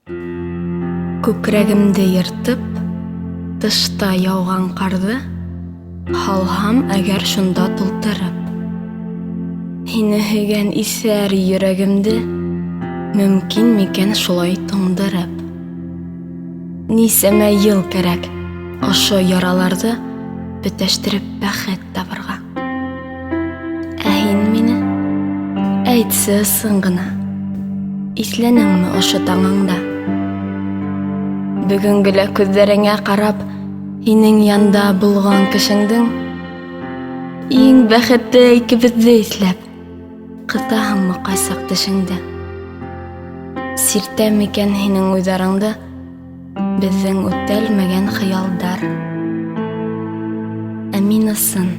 Күкрәгемде йыртып, тышта яуган карды һалһам әгәр шунда тултырып. Һине һөйгән исәр йөрәгемде мөмкин микән шулай туңдырып? Нисәмә ел кәрәк ошо яраларҙы бөтәштереп бәхет табырға? Ә һин мине әйтсе ысын гына, иҫләнеңме ошо таңыңда? Бөгөнгөлә күҙҙәреңә ҡарап, һинең янда булған кешеңдең иң бәхетле икебеҙҙе иҫләп, ҡыҫаһыңмы ҡайсаҡ тешеңде? Сиртә микән һинең уйҙарыңды беҙҙең үтәлмәгән хыялдар? Ә мин ысын,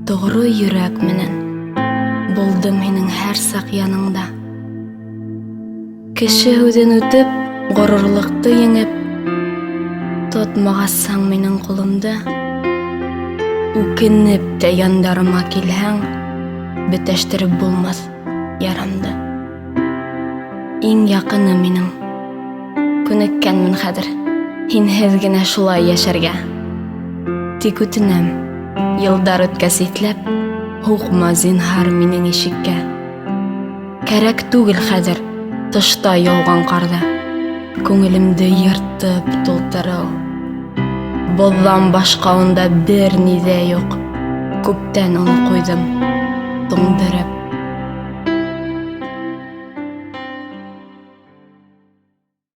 тоғро йөрәк менән булдым һинең һәр саҡ яныңда. Кеше һүҙен үтеп, ғорурлыҡты еңеп, тотмағасаң минең ҡулымды, үкенеп тә яндарыма килһәң, бөтәштереп булмаҫ ярамды. Иң яҡыны минең, күнеккәнмен хәҙер һинһеҙ генә шулай йәшәргә. Тик үтенәм, йылдар үткәс иҫләп, һуҡма зинһар минең ишеккә. Кәрәк түгел хәҙер тышта яуған ҡарҙы күңелемде йыртып тултырыу. Боҙҙан башҡа унда бер ни ҙә юҡ, күптән уны ҡуйҙым туңдырып.